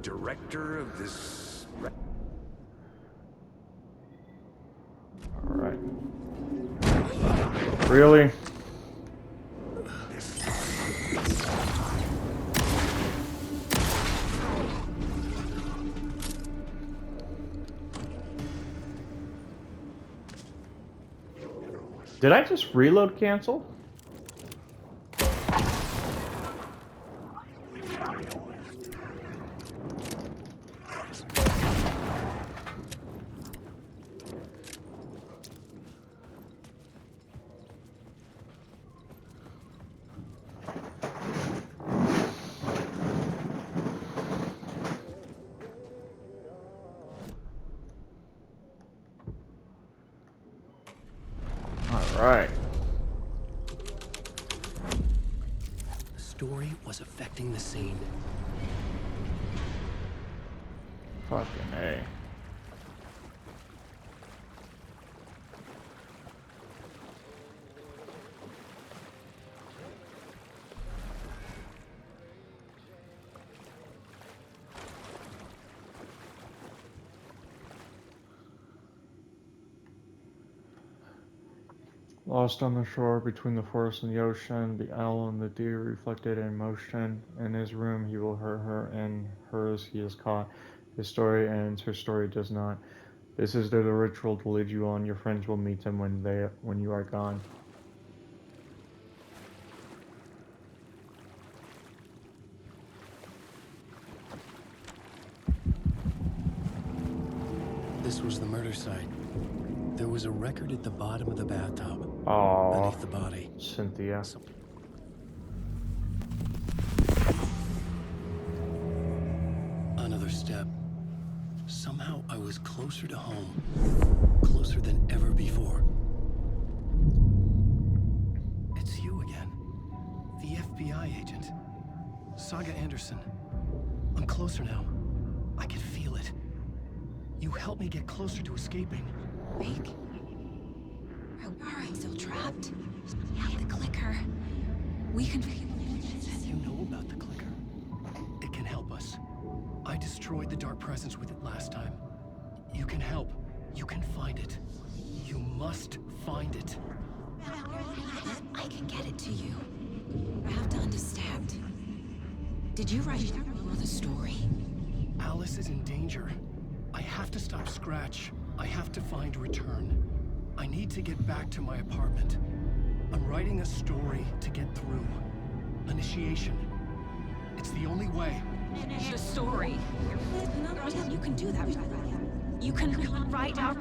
director of this... Alright. Really? Did I just reload cancel? Alright. The story was affecting the scene. Fucking A. Lost on the shore between the forest and the ocean, the owl and the deer reflected in motion. In his room he will hurt her, in hers he is caught. His story ends, her story does not. This is the ritual to lead you on. Your friends will meet them when you are gone. This was the murder site. There was a record at the bottom of the bathtub. Aww. Beneath the body. Cynthia. Another step. Somehow I was closer to home. Closer than ever before. It's you again. The FBI agent. Saga Anderson. I'm closer now. I can feel it. You helped me get closer to escaping. Wake? Are we still trapped? We have the clicker. We can... You know about the clicker. It can help us. I destroyed the dark presence with it last time. You can help. You can find it. You must find it. I can get it to you. I have to understand. Did you write the story? Alice is in danger. I have to stop Scratch. I have to find Return. I need to get back to my apartment. I'm writing a story to get through. Initiation. It's the only way. The story. You can do that. You can write out...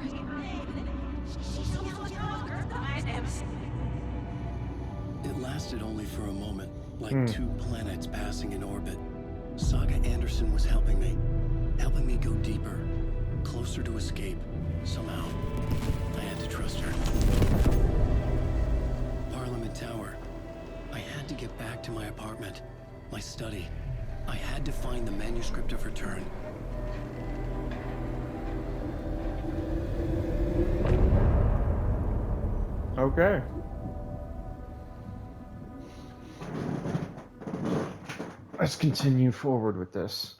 It lasted only for a moment, like two planets passing in orbit. Saga Anderson was helping me go deeper, closer to escape. Somehow, I had to trust her. Parliament Tower. I had to get back to my apartment, my study. I had to find the manuscript of Return. Okay. Let's continue forward with this.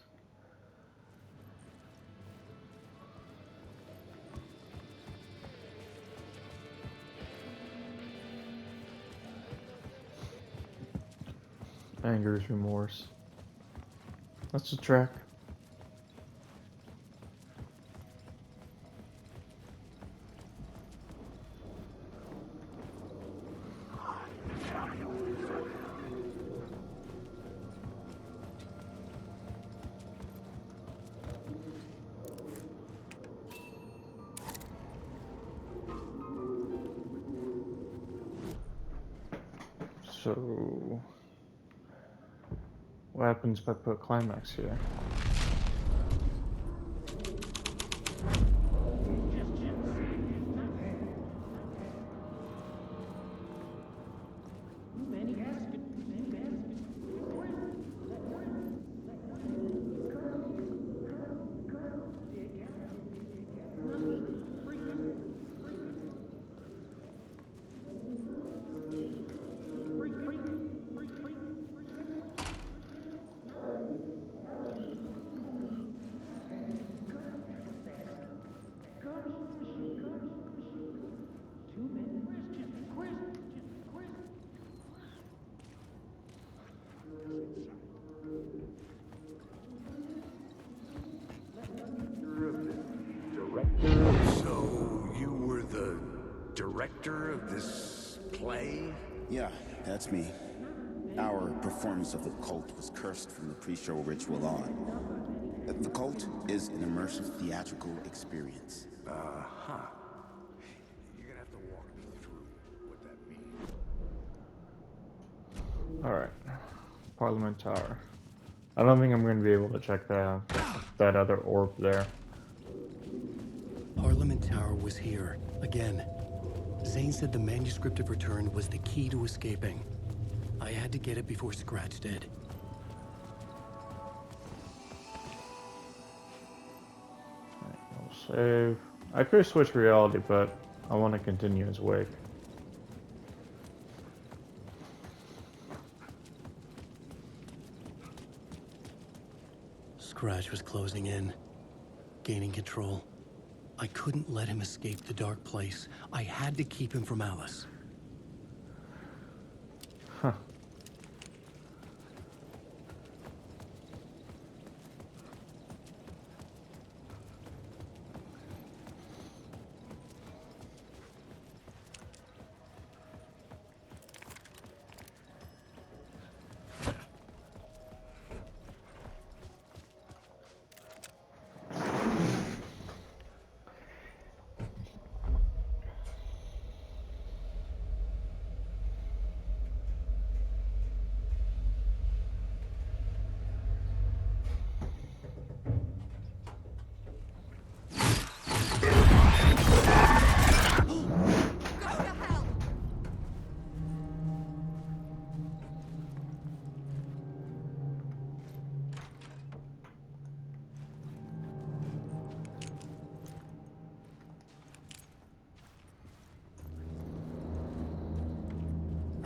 Anger's remorse. That's the track. So, what happens if I put climax here? play? Yeah, that's me. Our performance of the cult was cursed from the pre-show ritual on. The cult is an immersive theatrical experience. Uh-huh. You're gonna have to walk me through what that means. Alright. Parliament Tower. I don't think I'm going to be able to check that other orb there. Parliament Tower was here, again. Zane said the manuscript of return was the key to escaping. I had to get it before Scratch did. I'll save. I could switch reality, but I want to continue as Wake. Scratch was closing in, gaining control. I couldn't let him escape the dark place. I had to keep him from Alice. Huh.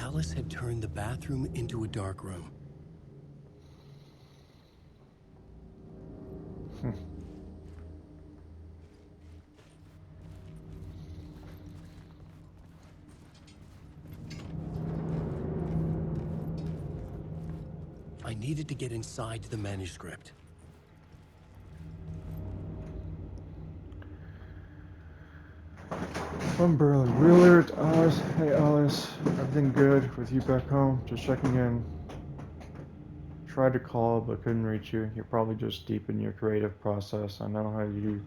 Alice had turned the bathroom into a dark room. I needed to get inside the manuscript. Umbrella Wheeler, it's Alice. Hey Alice, everything good with you back home? Just checking in. Tried to call but couldn't reach you. You're probably just deep in your creative process. I know how you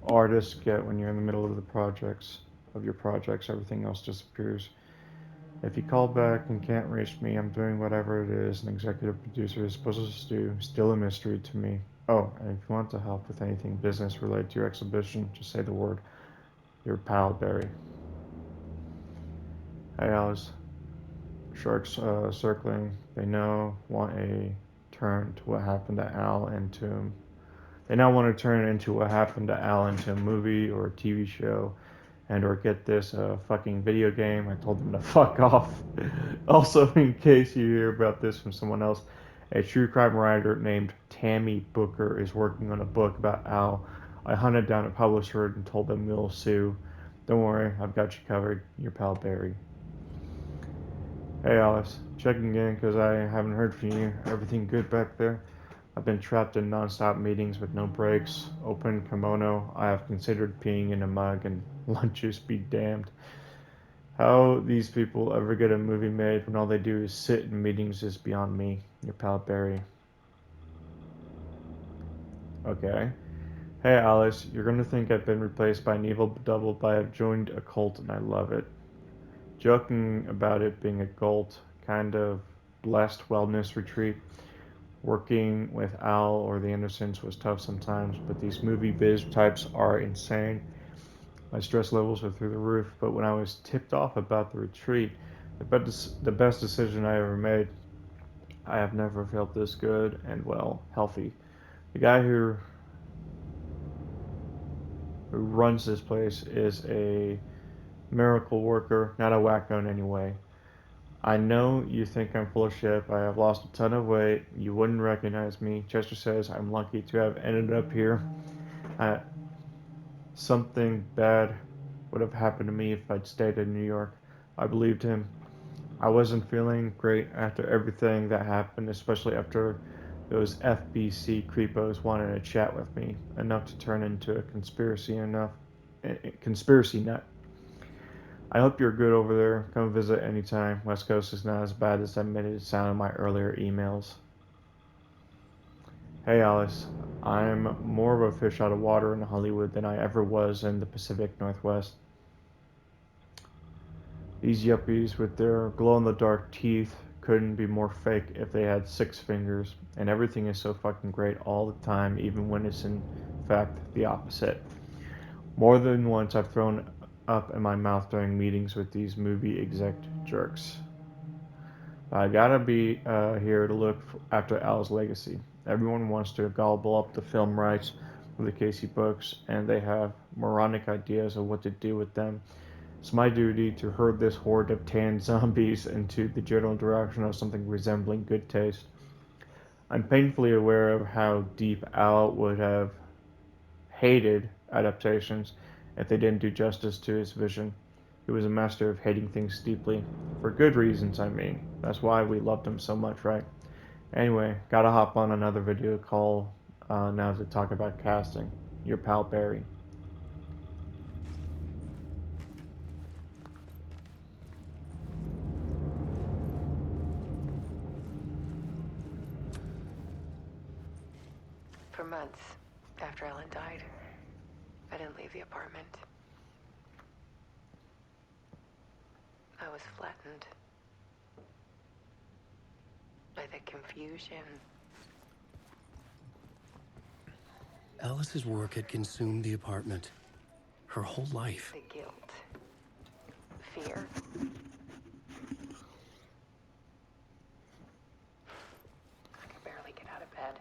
artists get when you're in the middle of your projects, everything else disappears. If you call back and can't reach me, I'm doing whatever it is an executive producer is supposed to do. Still a mystery to me. Oh, and if you want to help with anything business related to your exhibition, just say the word. Your pal, Barry. Hey, Alice. Sharks circling. They now want a turn to what happened to Al and to him. They now want to turn it into what happened to Al into a movie or a TV show, and or get this fucking video game. I told them to fuck off. Also, in case you hear about this from someone else, a true crime writer named Tammy Booker is working on a book about Al. I hunted down a publisher and told them we'll sue. Don't worry, I've got you covered. Your pal Barry. Hey Alice, checking in because I haven't heard from you. Everything good back there? I've been trapped in non-stop meetings with no breaks. Open kimono. I have considered peeing in a mug, and lunches be damned. How these people ever get a movie made when all they do is sit in meetings is beyond me. Your pal Barry. Okay. Hey Alice, you're gonna think I've been replaced by an evil double, but I've joined a cult and I love it. Joking about it being a cult, kind of blessed wellness retreat. Working with Al or the Andersons was tough sometimes, but these movie biz types are insane. My stress levels are through the roof, but when I was tipped off about the retreat, the best decision I ever made, I have never felt this good and, well, healthy. The guy who runs this place is a miracle worker, not a wacko in any way. I know you think I'm full of shit, but I have lost a ton of weight. You wouldn't recognize me. Chester says I'm lucky to have ended up here. Something bad would have happened to me if I'd stayed in New York. I believed him. I wasn't feeling great after everything that happened, especially after those FBC creepos wanted to chat with me, enough to turn into a conspiracy nut. I hope you're good over there. Come visit anytime. West Coast is not as bad as I made it sound in my earlier emails. Hey Alice, I'm more of a fish out of water in Hollywood than I ever was in the Pacific Northwest. These yuppies with their glow-in-the-dark teeth couldn't be more fake if they had 6 fingers, and everything is so fucking great all the time, even when it's in fact the opposite. More than once I've thrown up in my mouth during meetings with these movie exec jerks. I gotta be here to look after Al's legacy. Everyone wants to gobble up the film rights for the Casey books, and they have moronic ideas of what to do with them. It's my duty to herd this horde of tanned zombies into the general direction of something resembling good taste. I'm painfully aware of how deep Al would have hated adaptations if they didn't do justice to his vision. He was a master of hating things deeply. For good reasons, I mean. That's why we loved him so much, right? Anyway, gotta hop on another video call now to talk about casting. Your pal Barry. For months after Ellen died, I didn't leave the apartment. I was flattened by the confusion. Alice's work had consumed the apartment. Her whole life. The guilt. Fear. I could barely get out of bed.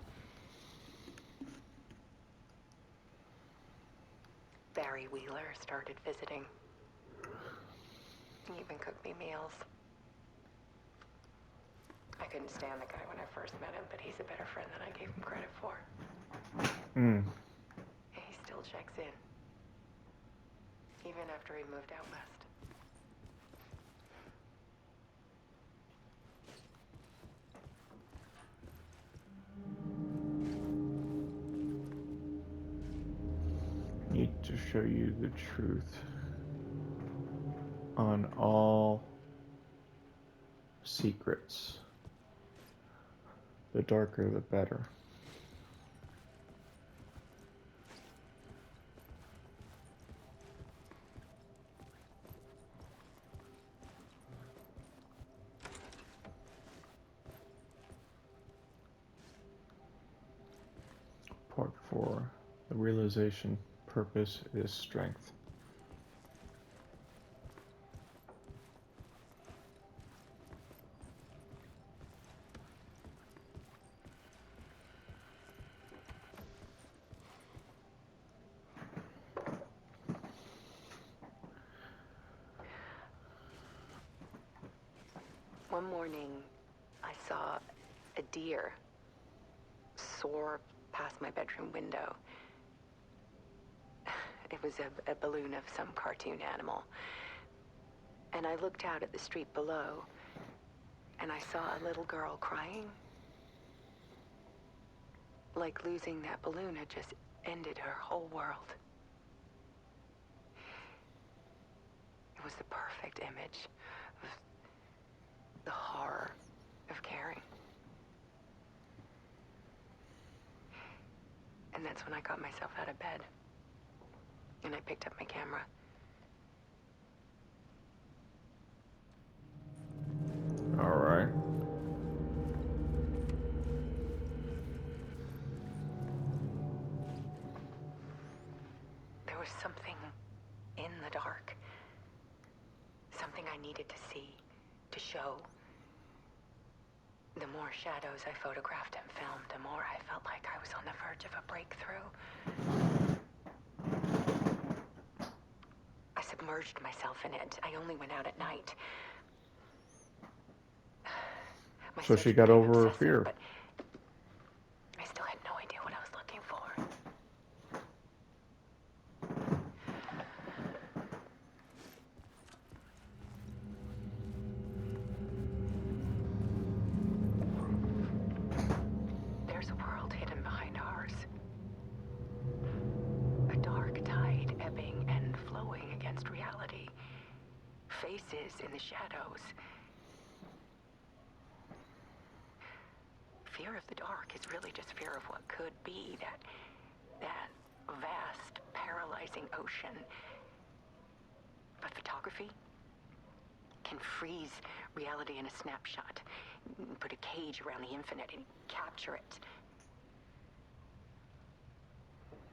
Barry Wheeler started visiting. He even cooked me meals. I couldn't stand the guy when I first met him, but he's a better friend than I gave him credit for. He still checks in. Even after he moved out west. Need to show you the truth on all secrets. The darker, the better. Part 4. The realization purpose is strength. One morning, I saw a deer soar past my bedroom window. It was a balloon of some cartoon animal. And I looked out at the street below, and I saw a little girl crying. Like losing that balloon had just ended her whole world. It was the perfect image of the horror of caring. And that's when I got myself out of bed. And I picked up my camera. All right. There was something in the dark. Something I needed to see, to show. The more shadows I photographed and filmed, the more I felt like I was on the verge of a breakthrough. I submerged myself in it. I only went out at night. So she got over her fear. But I still had no idea what I was looking for. There's a world hidden behind ours. A dark tide ebbing and flowing against reality. faces in the shadows. Fear of the dark is really just fear of what could be, that vast, paralyzing ocean. But photography can freeze reality in a snapshot, put a cage around the infinite and capture it.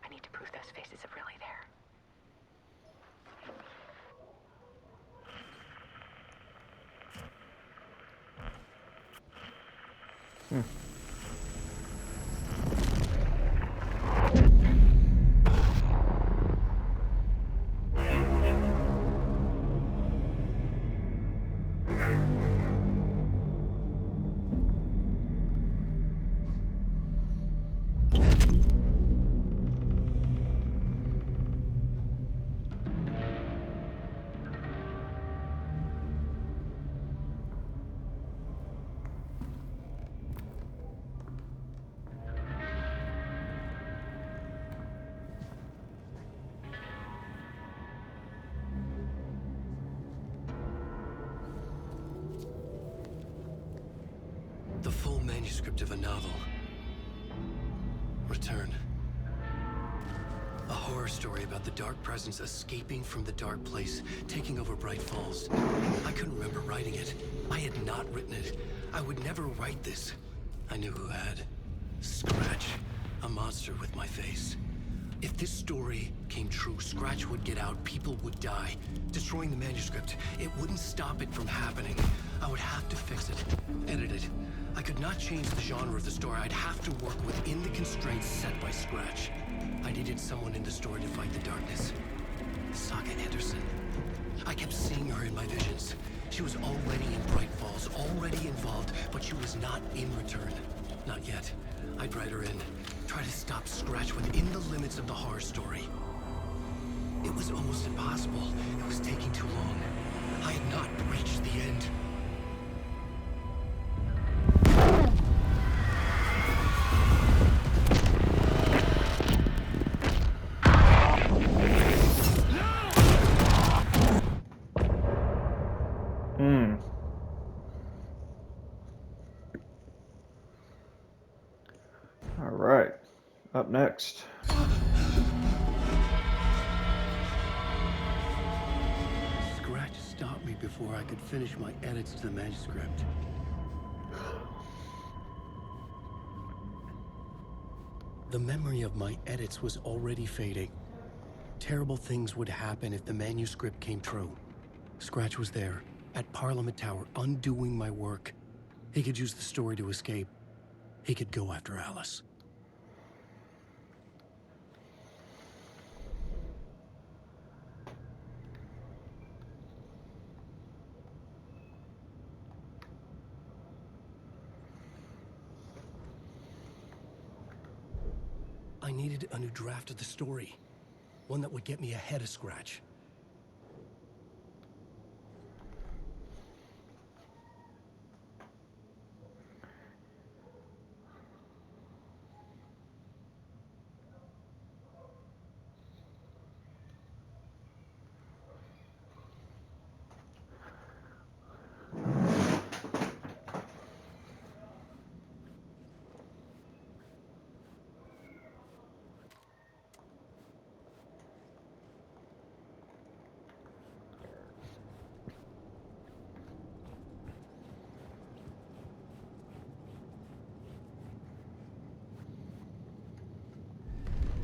I need to prove those faces are really there. The full manuscript of a novel. Return. A horror story about the dark presence escaping from the dark place, taking over Bright Falls. I couldn't remember writing it. I had not written it. I would never write this. I knew who had. Scratch. A monster with my face. If this story came true, Scratch would get out, people would die. Destroying the manuscript, it wouldn't stop it from happening. I would have to fix it, edit it. I could not change the genre of the story. I'd have to work within the constraints set by Scratch. I needed someone in the story to fight the darkness. Saga Anderson. I kept seeing her in my visions. She was already in Bright Falls, already involved, but she was not in Return. Not yet. I'd write her in. Try to stop Scratch within the limits of the horror story. It was almost impossible. It was taking too long. I had not reached the end. All right. Up next. Scratch stopped me before I could finish my edits to the manuscript. The memory of my edits was already fading. Terrible things would happen if the manuscript came true. Scratch was there, at Parliament Tower, undoing my work. He could use the story to escape. He could go after Alice. I needed a new draft of the story. One that would get me ahead of Scratch.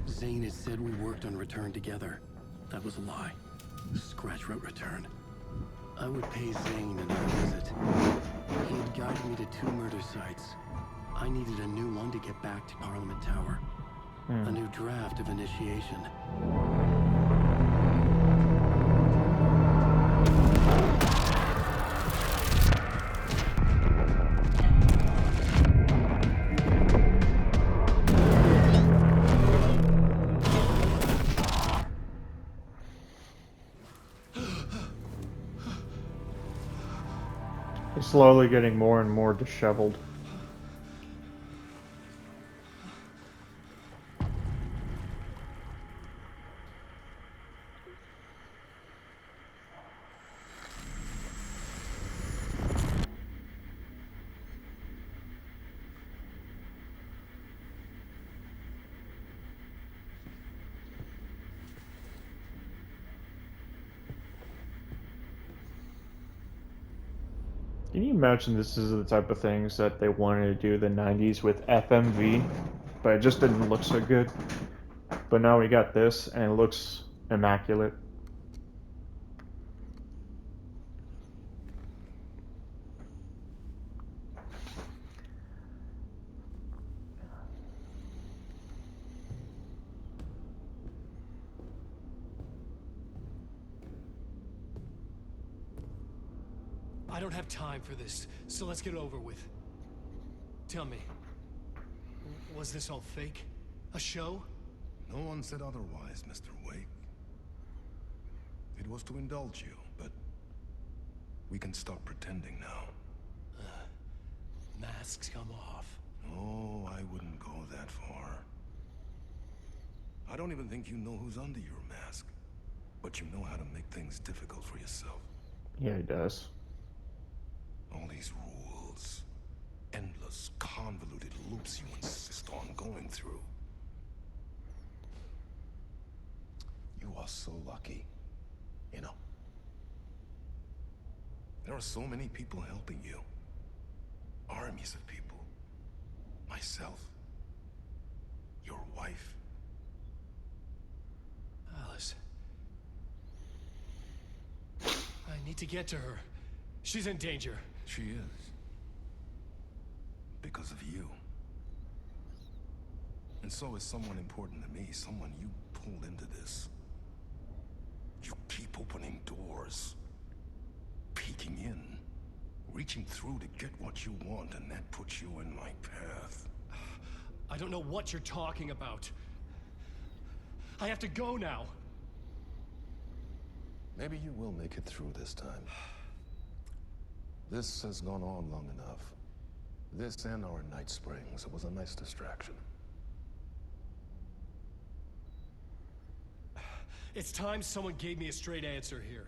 Zane had said we worked on Return together. That was a lie. Scratch wrote Return. I would pay Zane another visit. He had guided me to 2 murder sites. I needed a new one to get back to Parliament Tower. A new draft of Initiation. He's slowly getting more and more disheveled. Can you imagine this is the type of things that they wanted to do in the 90s with FMV, but it just didn't look so good. But now we got this, and it looks immaculate. I don't have time for this, so let's get it over with. Tell me, was this all fake? A show? No one said otherwise, Mr. Wake. It was to indulge you, but we can stop pretending now. Masks come off. Oh, I wouldn't go that far. I don't even think you know who's under your mask, but you know how to make things difficult for yourself. Yeah, he does. All these rules, endless, convoluted loops you insist on going through. You are so lucky, you know. There are so many people helping you. Armies of people. Myself. Your wife. Alice. I need to get to her. She's in danger. She is. Because of you. And so is someone important to me, someone you pulled into this. You keep opening doors. Peeking in. Reaching through to get what you want, and that puts you in my path. I don't know what you're talking about. I have to go now. Maybe you will make it through this time. This has gone on long enough. This and our Night Springs. It was a nice distraction. It's time someone gave me a straight answer here.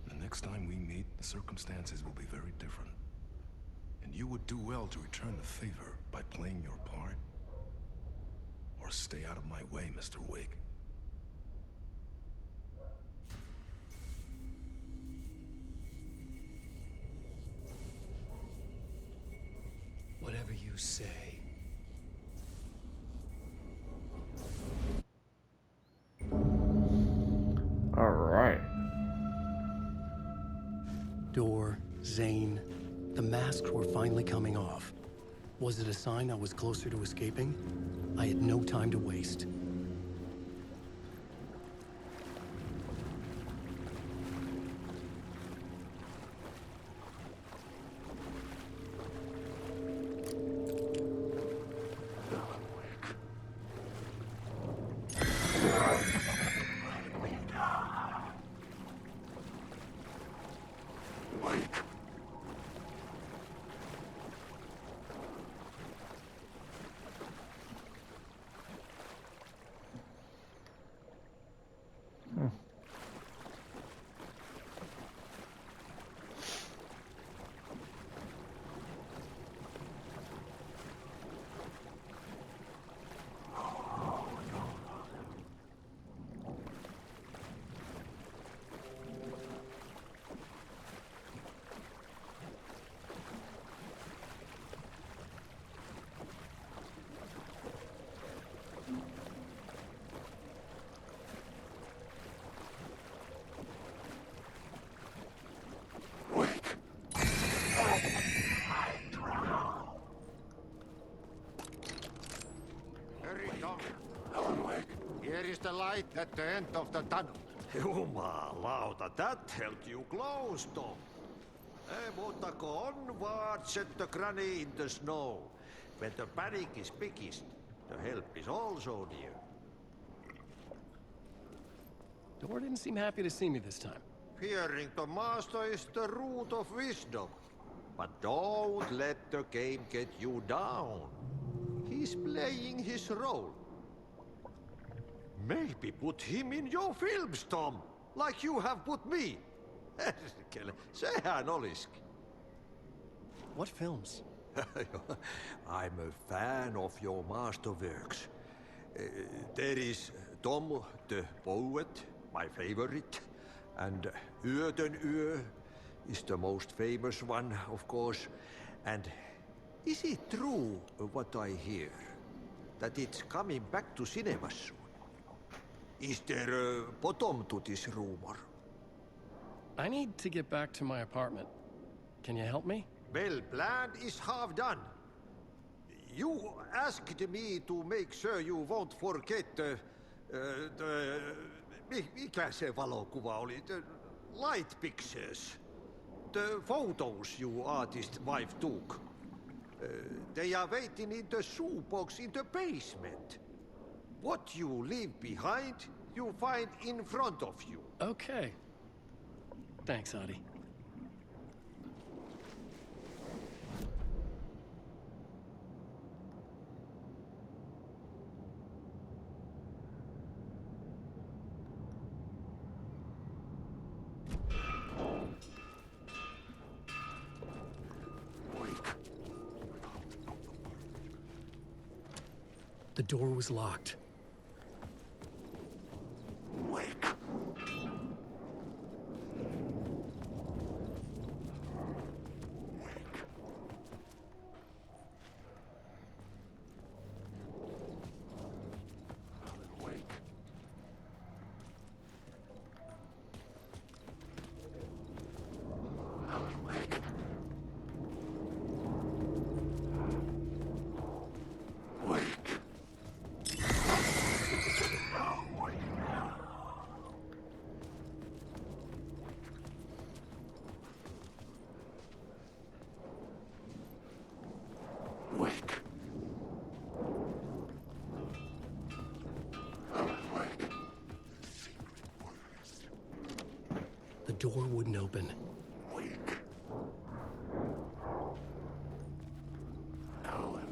The next time we meet, the circumstances will be very different. And you would do well to return the favor by playing your part. Or stay out of my way, Mr. Wake. Whatever you say. All right. Door, Zane, the masks were finally coming off. Was it a sign I was closer to escaping? I had no time to waste. Hurry, Tom. Here is the light at the end of the tunnel. Jumalauta, that helped you close, Tom. Mutta go onward, set the granny in the snow. When the panic is biggest, the help is also near. Door didn't seem happy to see me this time. Fearing the master is the root of wisdom. But don't let the game get you down. He's playing his role. Maybe put him in your films, Tom, like you have put me. Sehän olisikin. What films? I'm a fan of your masterworks. There is Tom the Poet, my favorite. And Yö is the most famous one, of course. And is it true what I hear? That it's coming back to cinemas soon? Is there a bottom to this rumor? I need to get back to my apartment. Can you help me? Well, plan is half done. You asked me to make sure you won't forget mikä se valokuva oli? The light pictures. The photos you artist wife took. They are waiting in the shoebox in the basement. What you leave behind, you find in front of you. Okay. Thanks, Adi. The door was locked. Wake. The door wouldn't open. Wake. Alan.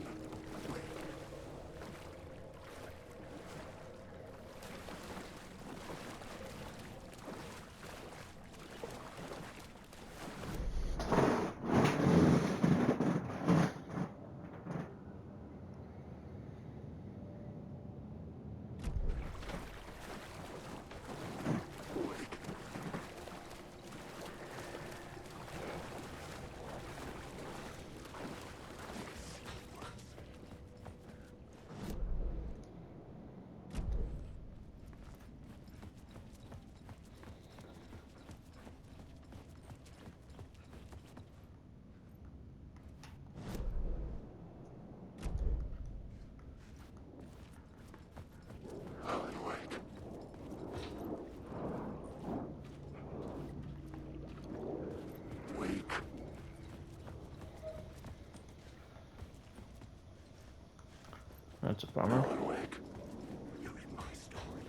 That's a bummer. You're in my story.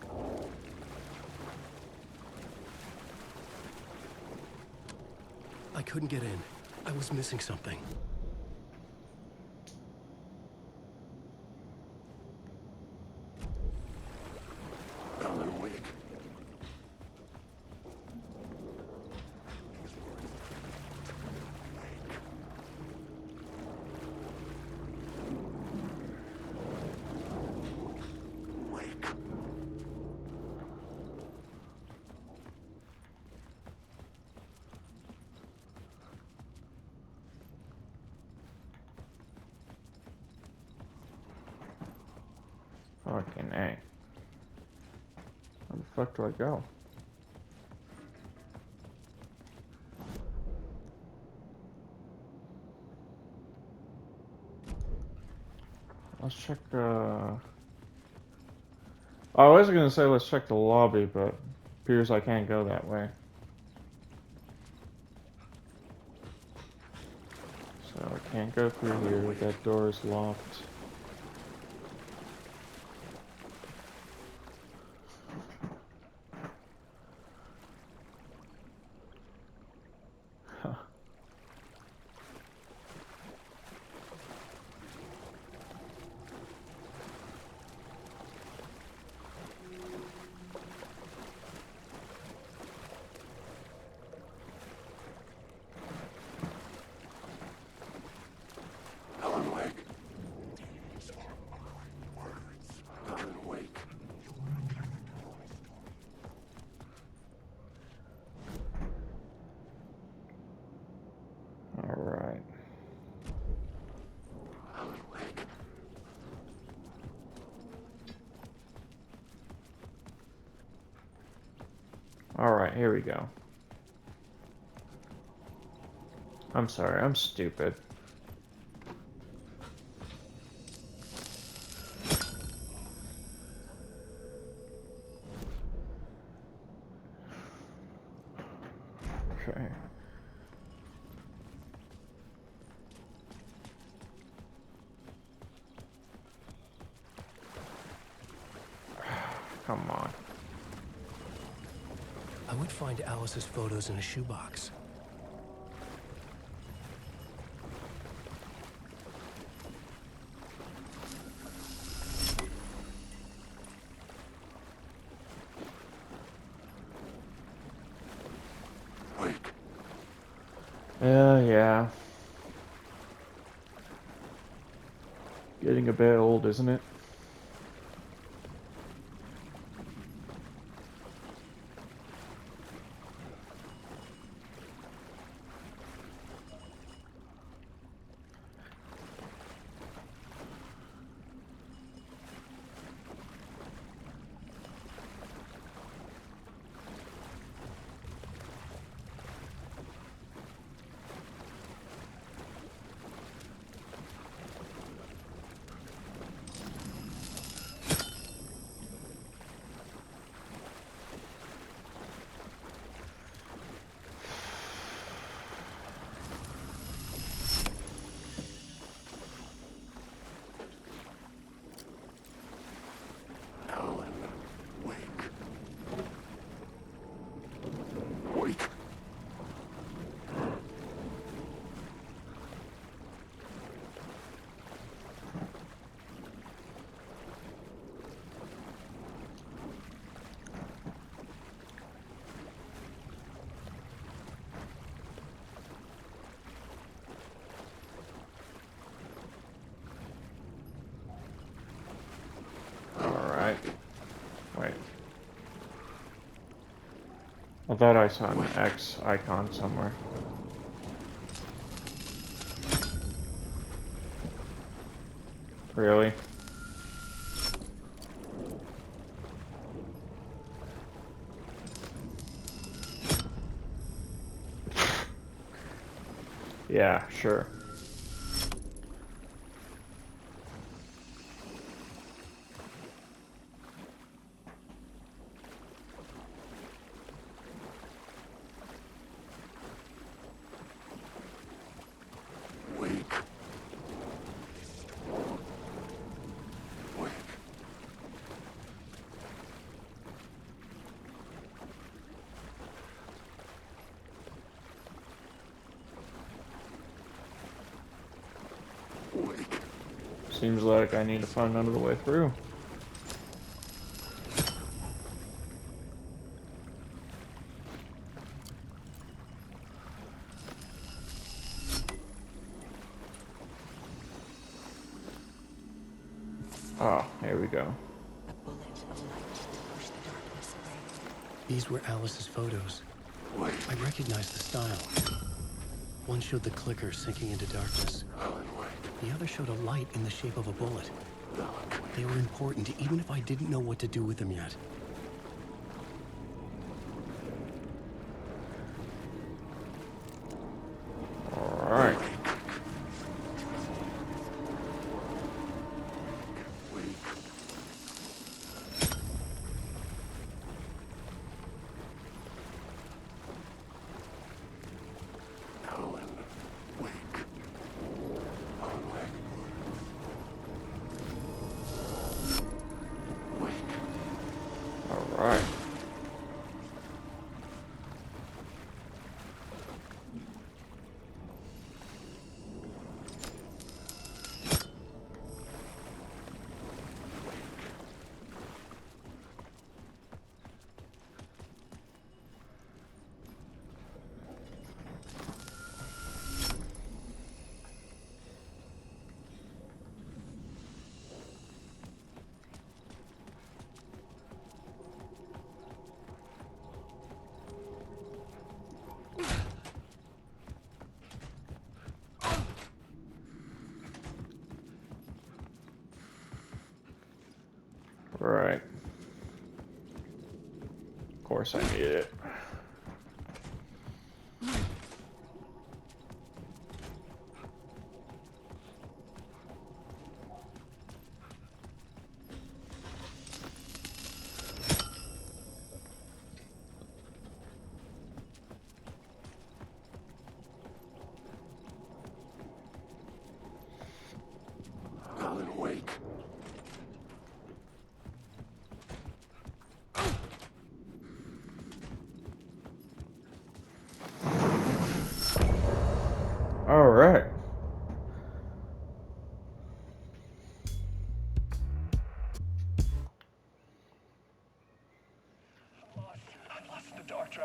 I couldn't get in. I was missing something. Alan Wake. Fucking A. Where the fuck do I go? Let's check, I was gonna say let's check the lobby, but appears I can't go that way. So I can't go through here, that door is locked. Alright, here we go. I'm sorry, I'm stupid. Okay. Come on. I would find Alice's photos in a shoebox. Wake. Yeah. Getting a bit old, isn't it? Alan, wake. Wake. Alright. Wait. I thought I saw an X icon somewhere. Really? Yeah, sure. Wake. Wake. Wake. Seems like I need to find another way through. Oh, here we go. A bullet of light to push the darkness away. These were Alice's photos. Wake. I recognized the style. One showed the clicker sinking into darkness. Alan, wake. The other showed a light in the shape of a bullet. Alan, They were important, even if I didn't know what to do with them yet. Alright. wake. Alan, wake. Alan, wake. Wake. Alright. Right. Of course I need it.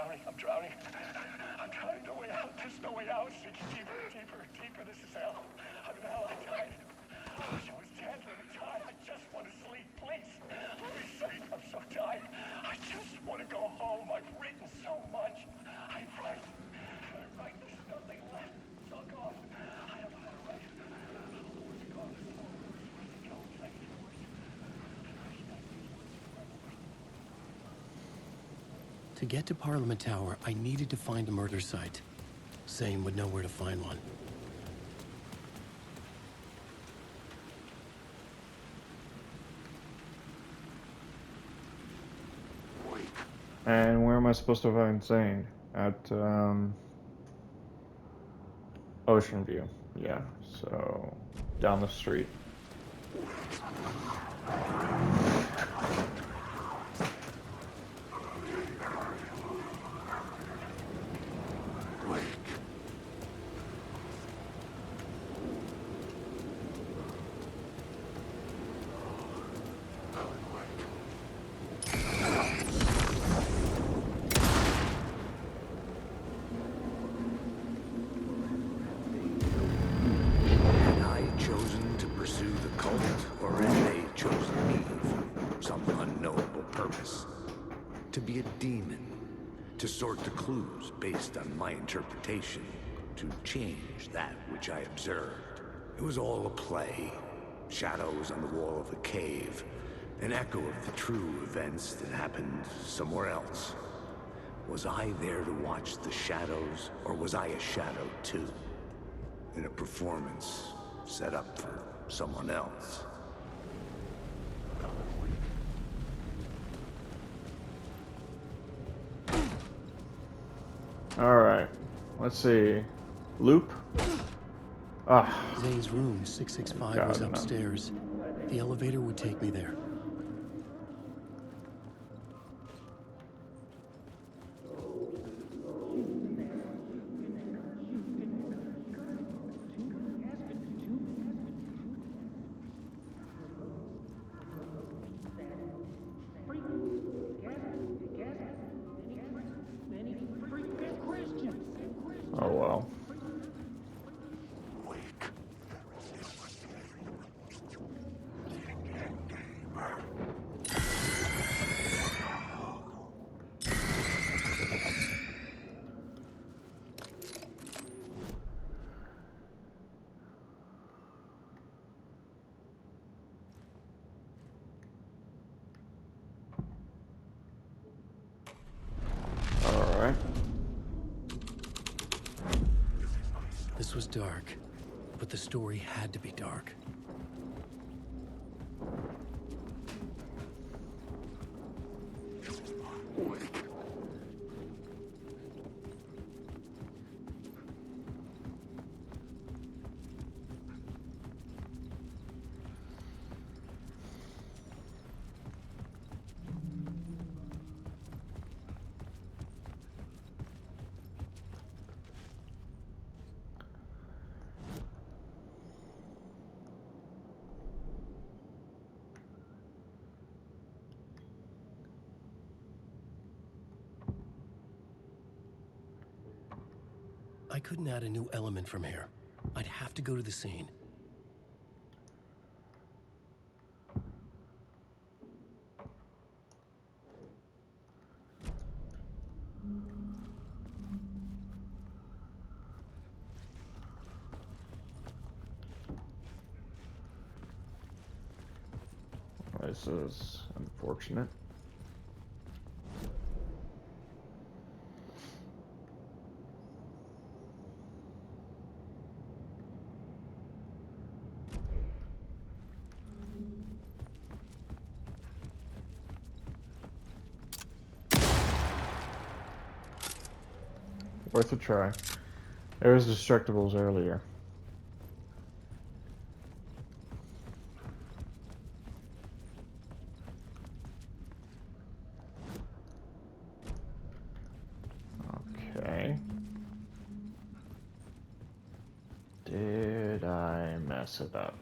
drowning. I'm drowning. I'm drowning. No way out. There's no way out. Sinking deeper, deeper, deeper. This is hell. I'm in hell. I died. I wish I was dead. Let me die. I just want to sleep. Please. Let me sleep. I'm so tired. I just want to go home. I've written so much. I write. There's nothing left. It's all gone. I don't know how to write. Where's it gone? Where's it going? I need words. To get to Parliament Tower, I needed to find a murder site. Zane would know where to find one. And where am I supposed to find Zane? At Ocean View. Yeah, so down the street. Had I chosen to pursue the cult, or had they chosen me for some unknowable purpose? To be a demon, to sort the clues based on my interpretation, to change that which I observed. It was all a play. Shadows on the wall of the cave, an echo of the true events that happened somewhere else. Was I there to watch the shadows, or was I a shadow too? In a performance set up for someone else. Alright, let's see. Loop? Ah, Zane's room, 665, God, was no. upstairs. The elevator would take me there. oh well. Alright. This was dark, but the story had to be dark. I couldn't add a new element from here. I'd have to go to the scene. This is unfortunate. Worth a try. There was Destructibles earlier. Okay. Did I mess it up?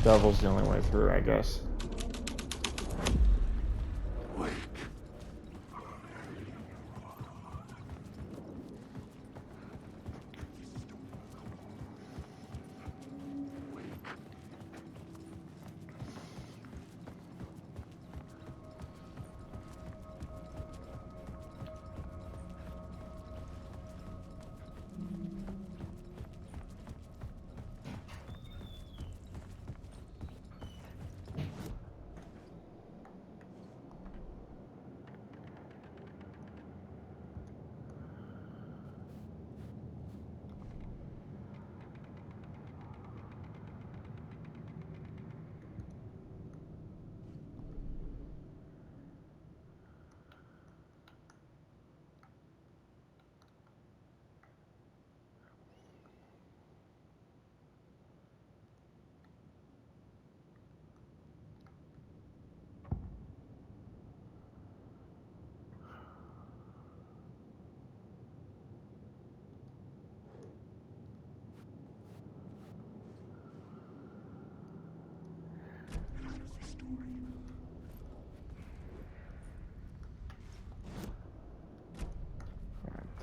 devil's the only way through, I guess.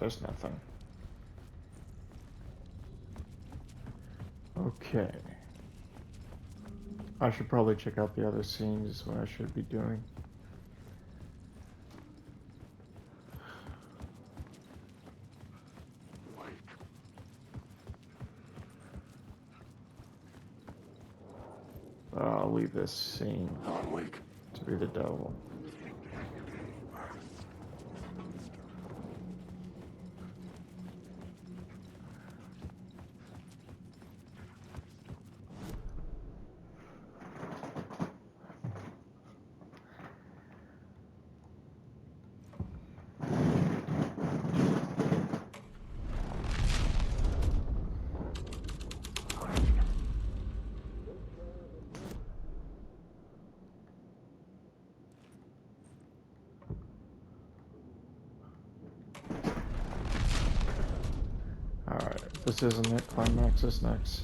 There's nothing. Okay. I should probably check out the other scenes, is what I should be doing. I'll leave this scene to be the devil. Alright, this isn't it. Climax is next.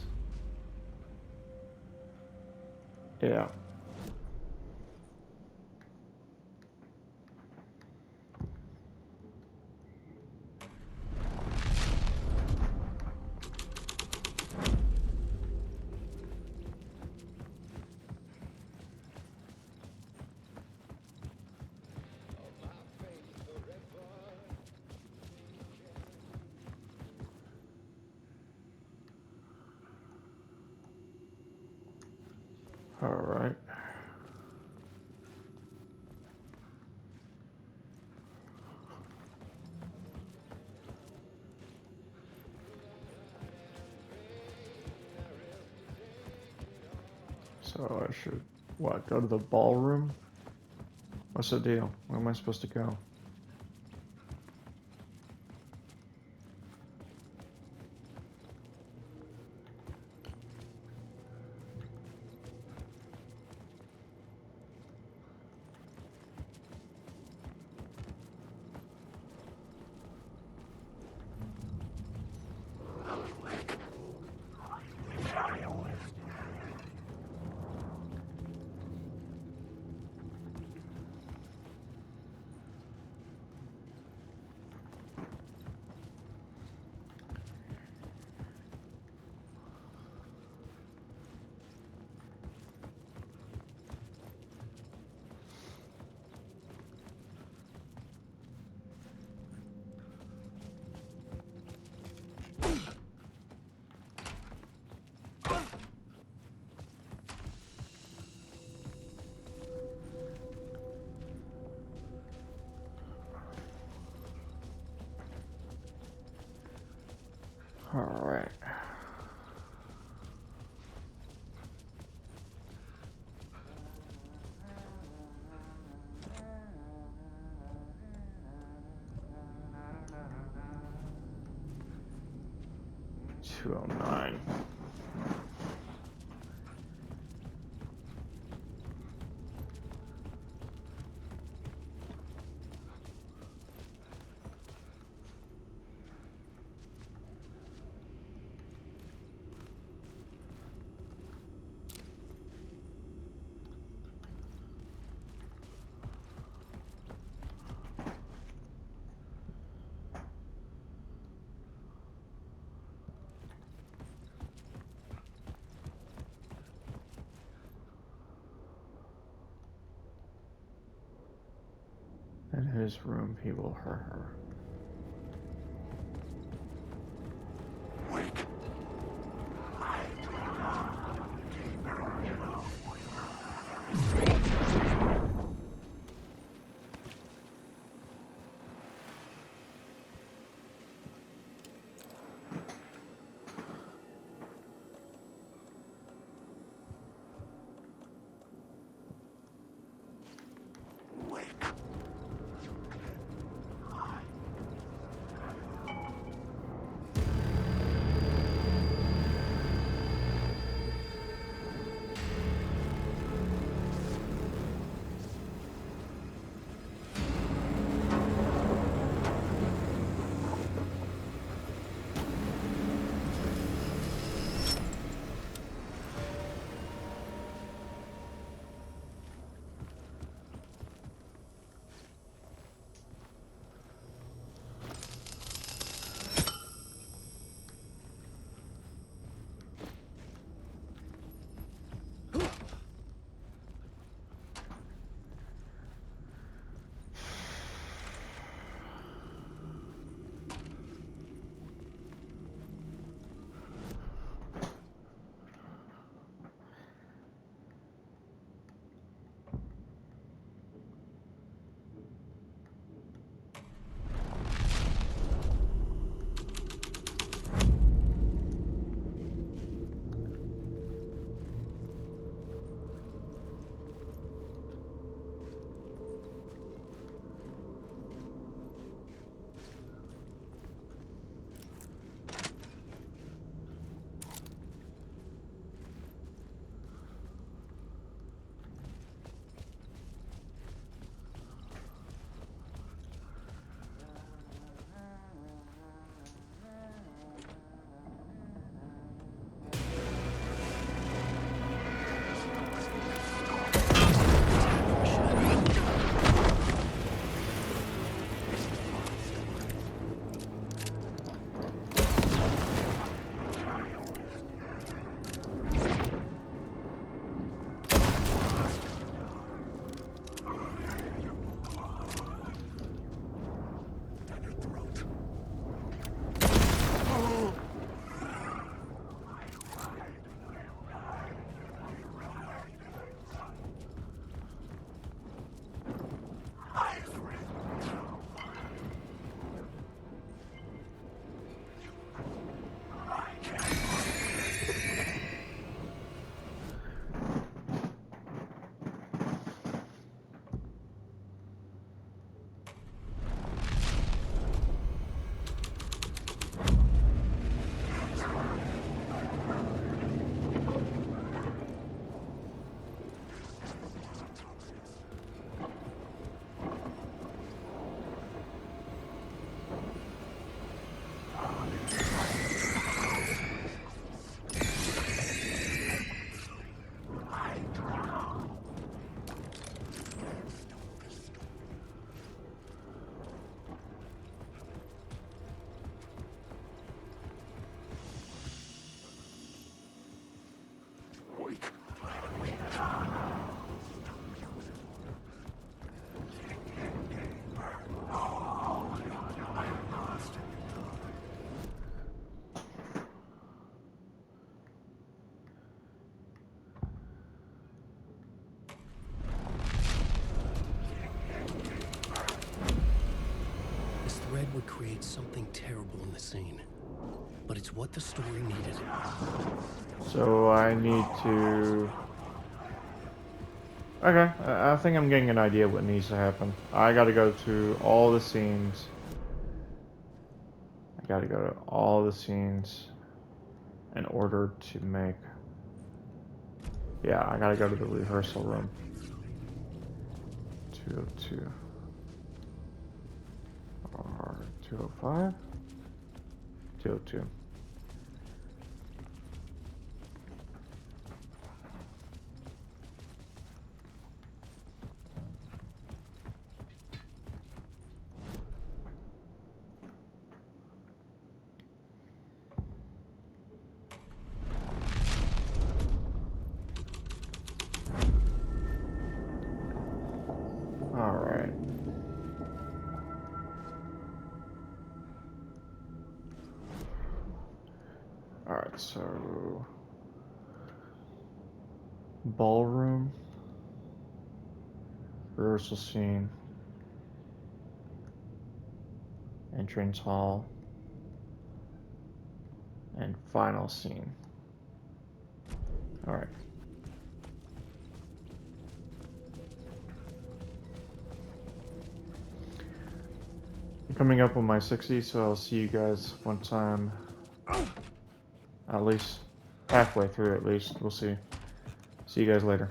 Yeah. All right. So I should, what, go to the ballroom? What's the deal? Where am I supposed to go? All right. $209. In his room, he will hurt her. Wake. Thread would create something terrible in the scene. But it's what the story needed. So I need to... Okay, I think I'm getting an idea what needs to happen. I gotta go to all the scenes. I gotta go to all the scenes in order to make... Yeah, I gotta go to the rehearsal room. 202. Or 205? 202. Alright. so ballroom, rehearsal scene, entrance hall, and final scene. All right. I'm coming up on my 60, so I'll see you guys once I'm at least halfway through. At least we'll see. See you guys later.